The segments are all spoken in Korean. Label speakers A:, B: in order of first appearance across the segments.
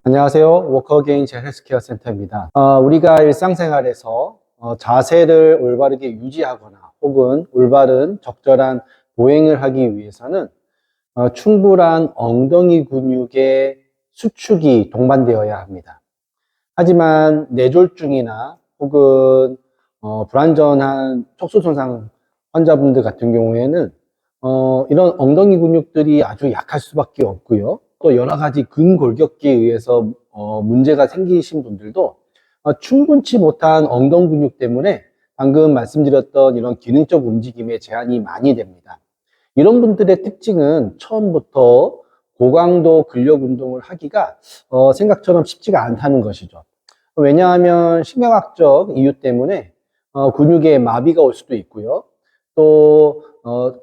A: 안녕하세요. 워커게인 제 헬스케어 센터입니다. 우리가 일상생활에서 자세를 올바르게 유지하거나 혹은 올바른 적절한 보행을 하기 위해서는 충분한 엉덩이 근육의 수축이 동반되어야 합니다. 하지만 뇌졸중이나 혹은 불완전한 척수손상 환자분들 같은 경우에는 이런 엉덩이 근육들이 아주 약할 수밖에 없고요. 또 여러 가지 근골격계에 의해서 문제가 생기신 분들도 충분치 못한 엉덩이 근육 때문에 방금 말씀드렸던 이런 기능적 움직임에 제한이 많이 됩니다. 이런 분들의 특징은 처음부터 고강도 근력 운동을 하기가 생각처럼 쉽지가 않다는 것이죠. 왜냐하면 심리학적 이유 때문에 근육에 마비가 올 수도 있고요. 또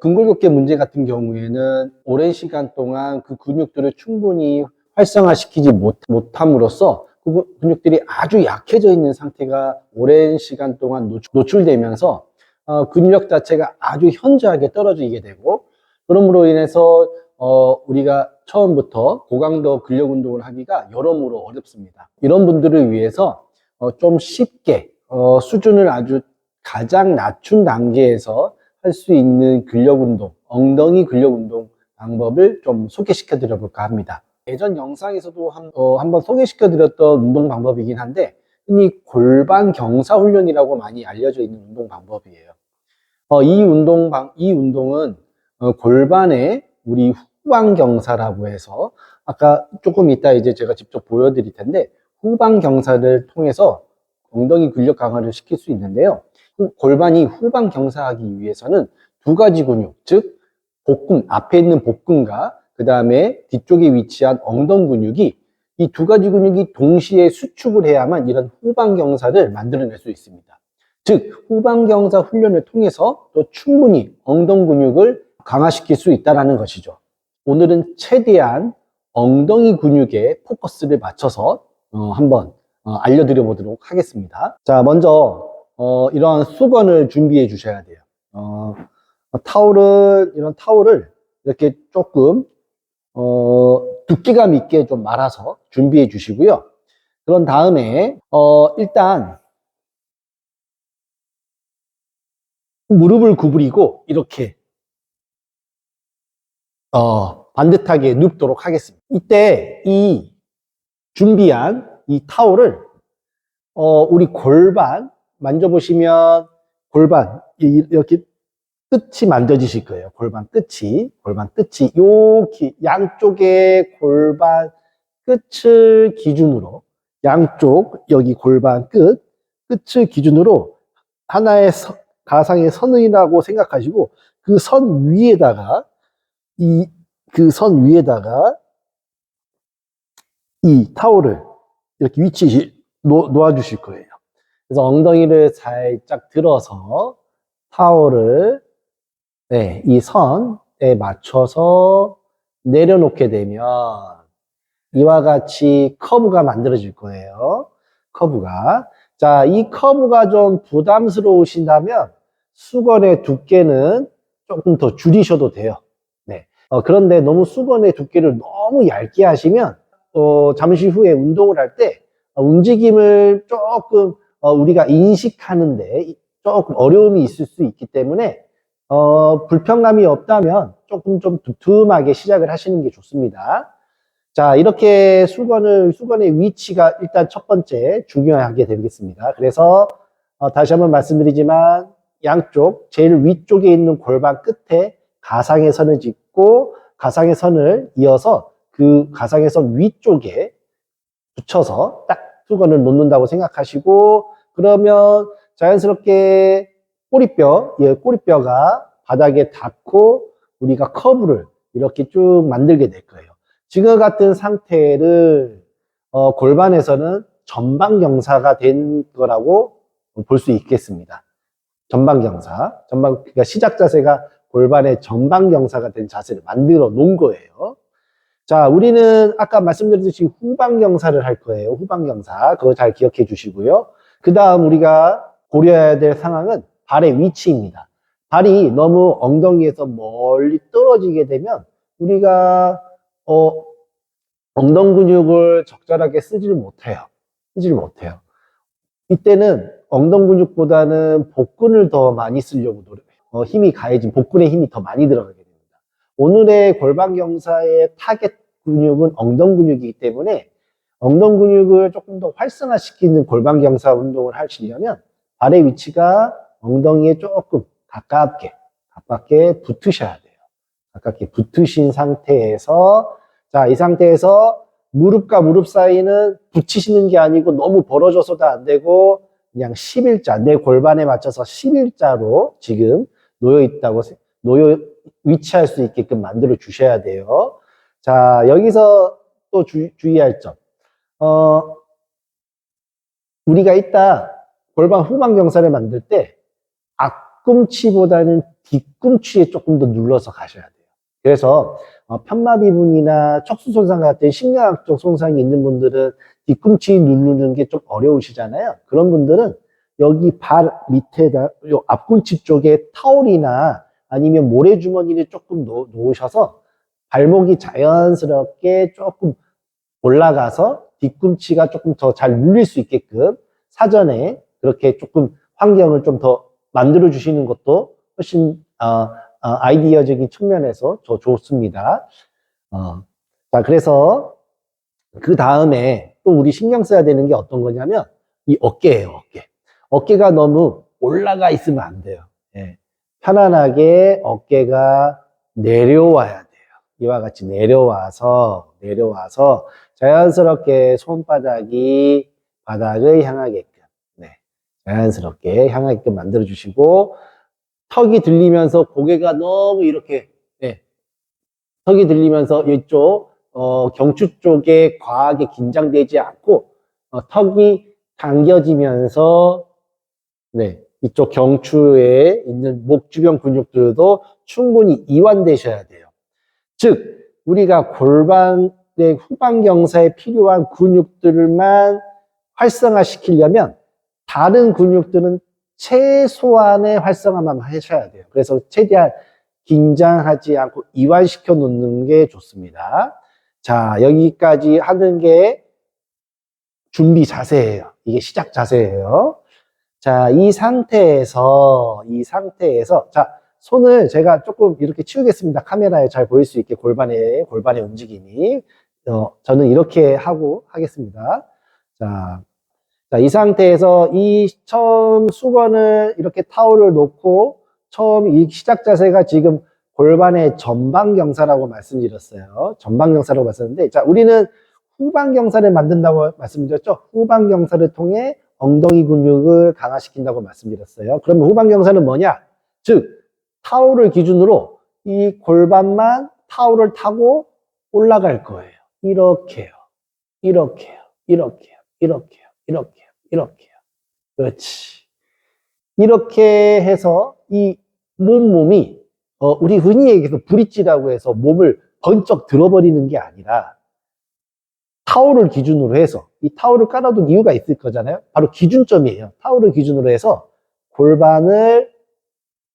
A: 근골격계 문제 같은 경우에는 오랜 시간 동안 그 근육들을 충분히 활성화시키지 못함으로써 그 근육들이 아주 약해져 있는 상태가 오랜 시간 동안 노출되면서 근력 자체가 아주 현저하게 떨어지게 되고, 그러므로 인해서 우리가 처음부터 고강도 근력 운동을 하기가 여러모로 어렵습니다. 이런 분들을 위해서 좀 쉽게 수준을 아주 가장 낮춘 단계에서 할 수 있는 근력 운동, 엉덩이 근력 운동 방법을 좀 소개시켜 드려 볼까 합니다. 예전 영상에서도 한번 소개시켜 드렸던 운동 방법이긴 한데, 흔히 골반 경사 훈련이라고 많이 알려져 있는 운동 방법이에요. 이 운동은 골반의 우리 후방 경사라고 해서, 아까 조금 이따 이제 제가 직접 보여드릴 텐데, 후방 경사를 통해서 엉덩이 근력 강화를 시킬 수 있는데요. 골반이 후방 경사하기 위해서는 두 가지 근육, 즉 복근, 앞에 있는 복근과 그 다음에 뒤쪽에 위치한 엉덩이 근육이, 이 두 가지 근육이 동시에 수축을 해야만 이런 후방 경사를 만들어낼 수 있습니다. 즉 후방 경사 훈련을 통해서 또 충분히 엉덩이 근육을 강화시킬 수 있다는 것이죠. 오늘은 최대한 엉덩이 근육에 포커스를 맞춰서 한번 알려드려 보도록 하겠습니다. 자, 먼저 이런 수건을 준비해 주셔야 돼요. 이런 타올을 이렇게 조금 두께감 있게 좀 말아서 준비해 주시고요. 그런 다음에 일단 무릎을 구부리고 이렇게 반듯하게 눕도록 하겠습니다. 이때 이 준비한 이 타올을 우리 골반 만져보시면 골반 이렇게 끝이 만져지실 거예요. 골반 끝이 양쪽의 골반 끝을 기준으로, 양쪽 여기 골반 끝을 기준으로 하나의 가상의 선이라고 생각하시고, 그 선 위에다가 그 선 위에다가 이 타올을 이렇게 놓아 주실 거예요. 그래서 엉덩이를 살짝 들어서 타올을 이 선에 맞춰서 내려놓게 되면 이와 같이 커브가 만들어질 거예요. 커브가. 자, 이 커브가 좀 부담스러우신다면 수건의 두께는 조금 더 줄이셔도 돼요. 네. 그런데 너무 수건의 두께를 너무 얇게 하시면 잠시 후에 운동을 할 때 움직임을 조금 우리가 인식하는데 조금 어려움이 있을 수 있기 때문에 불편감이 없다면 조금 좀 두툼하게 시작을 하시는 게 좋습니다. 자, 이렇게 수건의 위치가 일단 첫 번째 중요하게 되겠습니다. 그래서 다시 한번 말씀드리지만 양쪽 제일 위쪽에 있는 골반 끝에 가상의 선을 짓고, 가상의 선을 이어서 그 가상의 선 위쪽에 붙여서 딱 수건을 놓는다고 생각하시고, 그러면 자연스럽게 꼬리뼈가 바닥에 닿고 우리가 커브를 이렇게 쭉 만들게 될 거예요. 지금 같은 상태를 골반에서는 전방 경사가 된 거라고 볼 수 있겠습니다. 전방 경사, 그러니까 시작 자세가 골반의 전방 경사가 된 자세를 만들어 놓은 거예요. 자, 우리는 아까 말씀드렸듯이 후방 경사를 할 거예요. 후방 경사. 그거 잘 기억해 주시고요. 그 다음 우리가 고려해야 될 상황은 발의 위치입니다. 발이 너무 엉덩이에서 멀리 떨어지게 되면 우리가 엉덩 근육을 적절하게 쓰지를 못해요. 쓰지를 못해요. 이때는 엉덩 근육보다는 복근을 더 많이 쓰려고 노력해요. 힘이 가해진 복근에 힘이 더 많이 들어가게 됩니다. 오늘의 골반 경사의 타겟 근육은 엉덩 근육이기 때문에 엉덩 근육을 조금 더 활성화시키는 골반 경사 운동을 하시려면 발의 위치가 엉덩이에 조금 가깝게 붙으셔야 돼요. 가깝게 붙으신 상태에서, 자, 이 상태에서 무릎과 무릎 사이는 붙이시는 게 아니고 너무 벌어져서도 안 되고 그냥 11자, 내 골반에 맞춰서 11자로 지금 위치할 수 있게끔 만들어 주셔야 돼요. 자, 여기서 또 주의할 점. 우리가 이따 골반 후방 경사를 만들 때 앞꿈치보다는 뒤꿈치에 조금 더 눌러서 가셔야 돼요. 그래서 편마비분이나 척수 손상 같은 심각적 손상이 있는 분들은 뒤꿈치 누르는 게 좀 어려우시잖아요. 그런 분들은 여기 발 밑에다 요 앞꿈치 쪽에 타올이나 아니면 모래주머니를 조금 놓으셔서 발목이 자연스럽게 조금 올라가서 뒤꿈치가 조금 더 잘 눌릴 수 있게끔 사전에 그렇게 조금 환경을 좀 더 만들어 주시는 것도 훨씬 아이디어적인 측면에서 더 좋습니다. 자, 그래서 그 다음에 또 우리 신경 써야 되는 게 어떤 거냐면 이 어깨예요, 어깨. 어깨가 너무 올라가 있으면 안 돼요. 예. 편안하게 어깨가 내려와야 돼요. 이와 같이 내려와서 자연스럽게 손바닥이 바닥을 향하게끔, 네, 자연스럽게 향하게끔 만들어 주시고, 턱이 들리면서 고개가 너무 이렇게, 네, 턱이 들리면서 이쪽 경추 쪽에 과하게 긴장되지 않고 턱이 당겨지면서, 네, 이쪽 경추에 있는 목 주변 근육들도 충분히 이완되셔야 돼요. 즉 우리가 골반의 후방 경사에 필요한 근육들만 활성화시키려면 다른 근육들은 최소한의 활성화만 하셔야 돼요. 그래서 최대한 긴장하지 않고 이완시켜 놓는 게 좋습니다. 자, 여기까지 하는 게 준비 자세예요. 이게 시작 자세예요. 자, 이 상태에서, 자, 손을 제가 조금 이렇게 치우겠습니다. 카메라에 잘 보일 수 있게 골반의 움직임이. 저는 이렇게 하고 하겠습니다. 자, 이 상태에서 처음 수건을 이렇게 타올을 놓고 처음 이 시작 자세가 지금 골반의 전방 경사라고 말씀드렸어요. 전방 경사라고 말씀드렸는데, 자, 우리는 후방 경사를 만든다고 말씀드렸죠. 후방 경사를 통해 엉덩이 근육을 강화시킨다고 말씀드렸어요. 그러면 후방 경사는 뭐냐? 즉, 타올을 기준으로 이 골반만 타올을 타고 올라갈 거예요. 이렇게요. 그렇지. 이렇게 해서 이 몸이 우리 흔히 얘기해서 브릿지라고 해서 몸을 번쩍 들어버리는 게 아니라 타올을 기준으로 해서 이 타올을 깔아둔 이유가 있을 거잖아요. 바로 기준점이에요. 타올을 기준으로 해서 골반을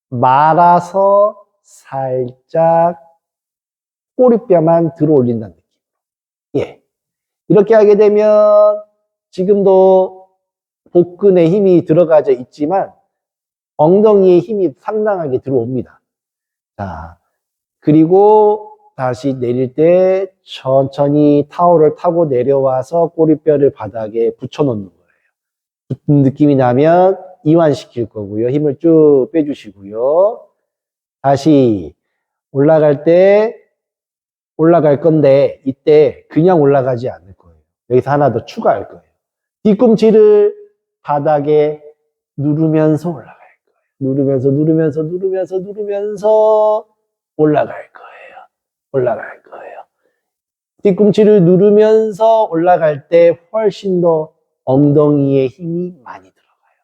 A: 말아서 살짝 꼬리뼈만 들어 올린다는 느낌. 예. 이렇게 하게 되면 지금도 복근에 힘이 들어가져 있지만 엉덩이에 힘이 상당하게 들어옵니다. 자, 그리고 다시 내릴 때 천천히 타올을 타고 내려와서 꼬리뼈를 바닥에 붙여 놓는 거예요. 붙는 느낌이 나면 이완시킬 거고요. 힘을 쭉 빼주시고요. 다시 올라갈 건데 이때 그냥 올라가지 않을 거예요. 여기서 하나 더 추가할 거예요. 뒤꿈치를 바닥에 누르면서 올라갈 거예요. 누르면서 올라갈 거예요. 뒤꿈치를 누르면서 올라갈 때 훨씬 더 엉덩이에 힘이 많이 들어가요.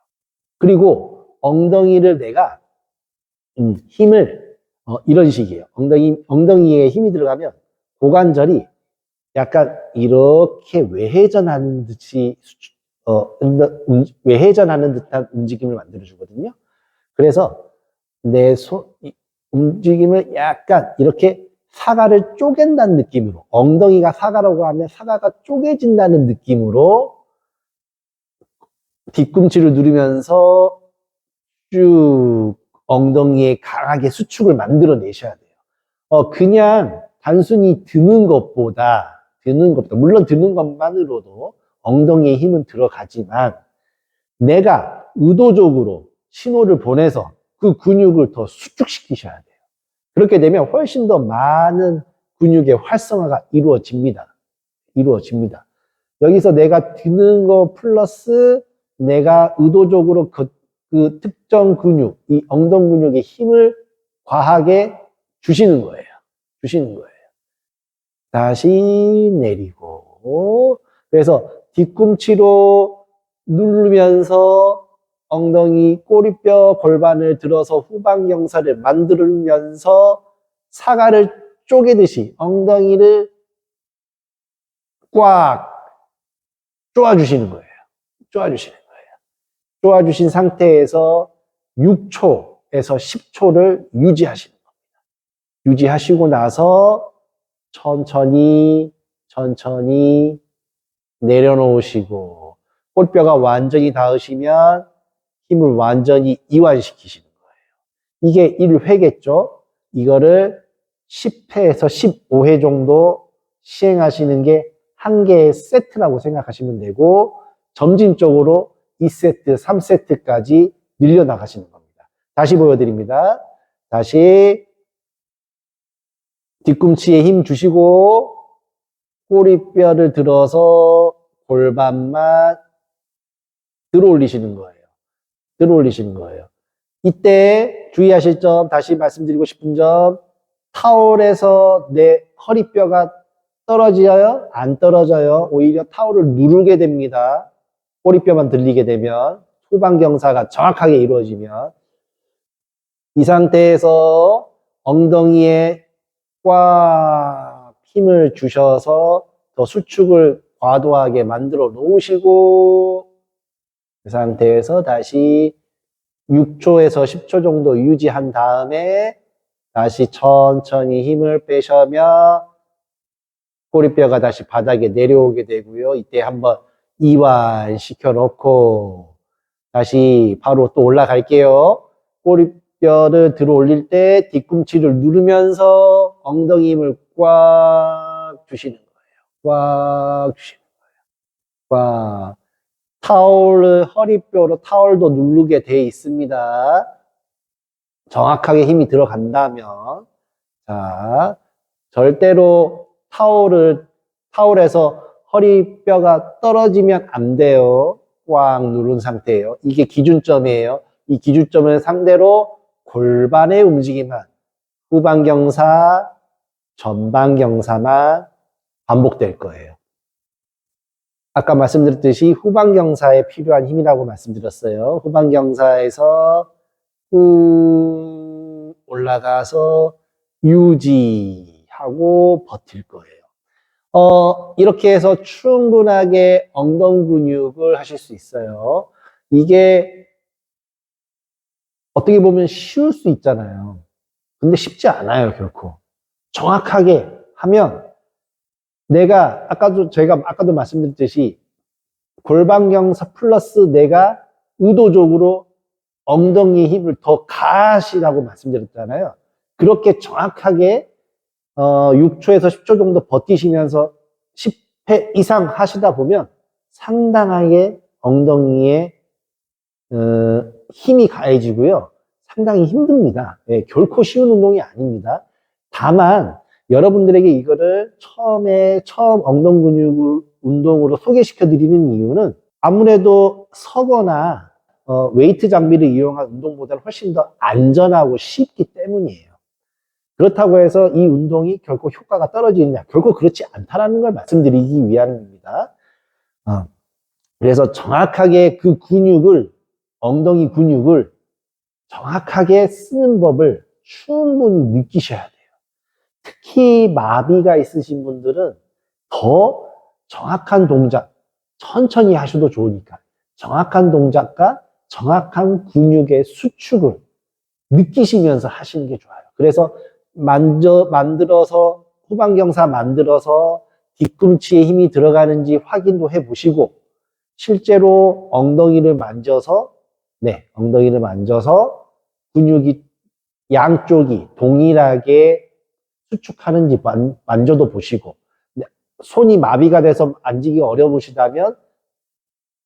A: 그리고 엉덩이를 내가 힘을 이런 식이에요. 엉덩이에 힘이 들어가면 고관절이 약간 이렇게 외회전하는 듯한 움직임을 만들어 주거든요. 그래서 내 움직임을 약간 이렇게 사과를 쪼갠다는 느낌으로, 엉덩이가 사과라고 하면 사과가 쪼개진다는 느낌으로 뒤꿈치를 누르면서 쭉 엉덩이에 강하게 수축을 만들어내셔야 돼요. 그냥 단순히 드는 것보다, 물론 드는 것만으로도 엉덩이에 힘은 들어가지만 내가 의도적으로 신호를 보내서 그 근육을 더 수축시키셔야 돼요. 그렇게 되면 훨씬 더 많은 근육의 활성화가 이루어집니다. 여기서 내가 드는 거 플러스 내가 의도적으로 그 특정 근육, 이 엉덩 근육에 힘을 과하게 주시는 거예요. 다시 내리고. 그래서 뒤꿈치로 누르면서 엉덩이, 꼬리뼈, 골반을 들어서 후방경사를 만들면서 사과를 쪼개듯이 엉덩이를 꽉 쪼아주시는 거예요. 쪼아주신 상태에서 6초에서 10초를 유지하시는 겁니다. 유지하시고 나서 천천히 내려놓으시고 꼬리뼈가 완전히 닿으시면 힘을 완전히 이완시키시는 거예요. 이게 1회겠죠? 이거를 10회에서 15회 정도 시행하시는 게 한 개의 세트라고 생각하시면 되고 점진적으로 2세트, 3세트까지 늘려나가시는 겁니다. 다시 보여드립니다. 다시 뒤꿈치에 힘 주시고 꼬리뼈를 들어서 골반만 들어 올리시는 거예요. 이때 주의하실 점, 다시 말씀드리고 싶은 점, 타올에서 내 허리뼈가 떨어져요? 안 떨어져요? 오히려 타올을 누르게 됩니다. 꼬리뼈만 들리게 되면, 후방경사가 정확하게 이루어지면. 이 상태에서 엉덩이에 꽉 힘을 주셔서 더 수축을 과도하게 만들어 놓으시고, 그 상태에서 다시 6초에서 10초 정도 유지한 다음에 다시 천천히 힘을 빼셔며 꼬리뼈가 다시 바닥에 내려오게 되고요. 이때 한번 이완시켜 놓고 다시 바로 또 올라갈게요. 꼬리뼈를 들어 올릴 때 뒤꿈치를 누르면서 엉덩이 힘을 꽉 주시는 거예요. 꽉. 타올을 허리뼈로 타올도 누르게 돼 있습니다. 정확하게 힘이 들어간다면. 자, 절대로 타올에서 허리뼈가 떨어지면 안 돼요. 꽉 누른 상태예요. 이게 기준점이에요. 이 기준점을 상대로 골반의 움직임만, 후방경사, 전방경사만 반복될 거예요. 아까 말씀드렸듯이 후방경사에 필요한 힘이라고 말씀드렸어요. 후방경사에서 올라가서 유지하고 버틸 거예요. 이렇게 해서 충분하게 엉덩 근육을 하실 수 있어요. 이게 어떻게 보면 쉬울 수 있잖아요. 근데 쉽지 않아요, 결코. 정확하게 하면 제가 아까도 말씀드렸듯이 골반경사 플러스 내가 의도적으로 엉덩이 힘을 더 가하시라고 말씀드렸잖아요. 그렇게 정확하게 6초에서 10초 정도 버티시면서 10회 이상 하시다 보면 상당하게 엉덩이에 힘이 가해지고요. 상당히 힘듭니다. 결코 쉬운 운동이 아닙니다. 다만 여러분들에게 이거를 처음 엉덩 근육 운동으로 소개시켜 드리는 이유는 아무래도 서거나 웨이트 장비를 이용한 운동보다는 훨씬 더 안전하고 쉽기 때문이에요. 그렇다고 해서 이 운동이 결코 효과가 떨어지느냐? 결코 그렇지 않다라는 걸 말씀드리기 위함입니다. 그래서 정확하게 그 엉덩이 근육을 정확하게 쓰는 법을 충분히 느끼셔야 돼요. 특히 마비가 있으신 분들은 더 정확한 동작, 천천히 하셔도 좋으니까 정확한 동작과 정확한 근육의 수축을 느끼시면서 하시는 게 좋아요. 그래서 만들어서, 후방경사 만들어서 뒤꿈치에 힘이 들어가는지 확인도 해 보시고, 실제로 엉덩이를 만져서, 엉덩이를 만져서 근육이 양쪽이 동일하게 수축하는지 만져도 보시고, 손이 마비가 돼서 만지기 어려우시다면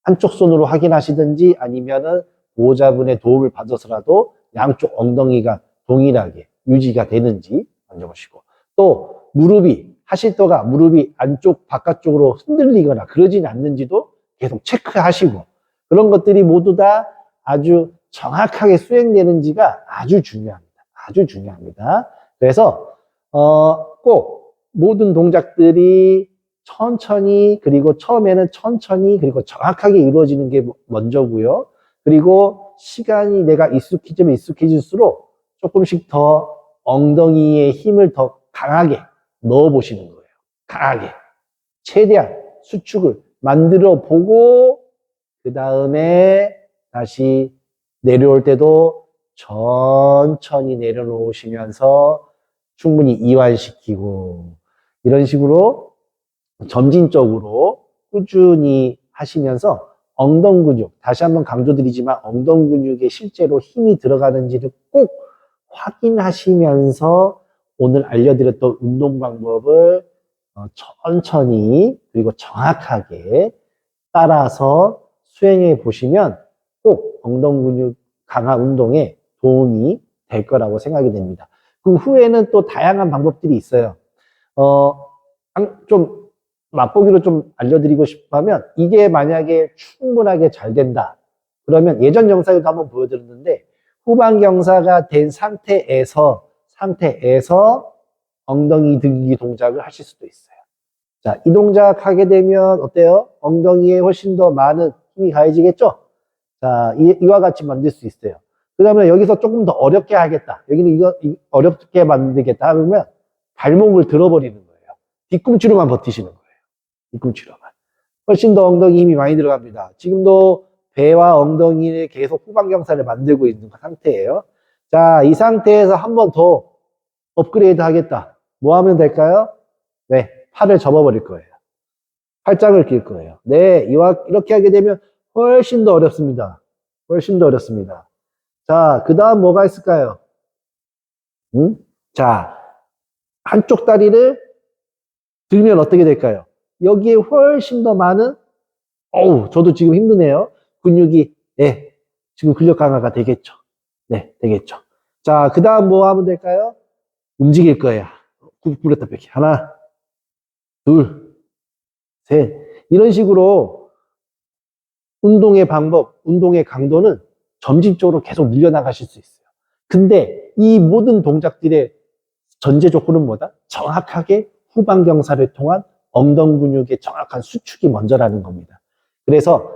A: 한쪽 손으로 확인하시든지 아니면은 보호자분의 도움을 받아서라도 양쪽 엉덩이가 동일하게 유지가 되는지 만져보시고, 또 무릎이 하실더가 무릎이 안쪽 바깥쪽으로 흔들리거나 그러진 않는지도 계속 체크하시고, 그런 것들이 모두 다 아주 정확하게 수행되는지가 아주 중요합니다. 아주 중요합니다. 그래서 꼭 모든 동작들이 천천히, 그리고 처음에는 천천히, 그리고 정확하게 이루어지는 게 먼저고요. 그리고 시간이 내가 익숙해지면 익숙해질수록 조금씩 더 엉덩이에 힘을 더 강하게 넣어 보시는 거예요. 강하게. 최대한 수축을 만들어 보고, 그 다음에 다시 내려올 때도 천천히 내려놓으시면서 충분히 이완시키고, 이런 식으로 점진적으로 꾸준히 하시면서 엉덩 근육, 다시 한번 강조드리지만 엉덩 근육에 실제로 힘이 들어가는지를 꼭 확인하시면서 오늘 알려드렸던 운동 방법을 천천히 그리고 정확하게 따라서 수행해 보시면 꼭 엉덩 근육 강화 운동에 도움이 될 거라고 생각이 됩니다. 그 후에는 또 다양한 방법들이 있어요. 좀 맛보기로 좀 알려드리고 싶으면, 이게 만약에 충분하게 잘 된다 그러면 예전 영상에도 한번 보여드렸는데, 후방경사가 된 상태에서 엉덩이 들기 동작을 하실 수도 있어요. 자, 이 동작 하게 되면 어때요? 엉덩이에 훨씬 더 많은 힘이 가해지겠죠? 자, 이와 같이 만들 수 있어요. 그 다음에 여기서 조금 더 어렵게 하겠다, 여기는 어렵게 만들겠다 그러면 발목을 들어버리는 거예요. 뒤꿈치로만 버티시는 거예요. 뒤꿈치로만. 훨씬 더 엉덩이 힘이 많이 들어갑니다. 지금도 배와 엉덩이를 계속 후방경사를 만들고 있는 상태예요. 자, 이 상태에서 한 번 더 업그레이드 하겠다. 뭐 하면 될까요? 팔을 접어버릴 거예요. 팔짱을 낄 거예요. 이렇게 하게 되면 훨씬 더 어렵습니다. 훨씬 더 어렵습니다. 자, 그 다음 뭐가 있을까요? 자, 한쪽 다리를 들면 어떻게 될까요? 여기에 훨씬 더 많은, 저도 지금 힘드네요. 근육이, 지금 근력 강화가 되겠죠. 되겠죠. 자, 그 다음 뭐 하면 될까요? 움직일 거예요. 굴렸다 뺄게. 하나, 둘, 셋. 이런 식으로 운동의 방법, 운동의 강도는 점진적으로 계속 늘려나가실 수 있어요. 근데 이 모든 동작들의 전제 조건은 뭐다? 정확하게 후방경사를 통한 엉덩 근육의 정확한 수축이 먼저라는 겁니다. 그래서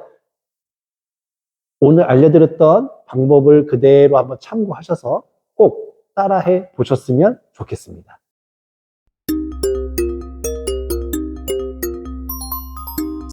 A: 오늘 알려드렸던 방법을 그대로 한번 참고하셔서 꼭 따라해 보셨으면 좋겠습니다.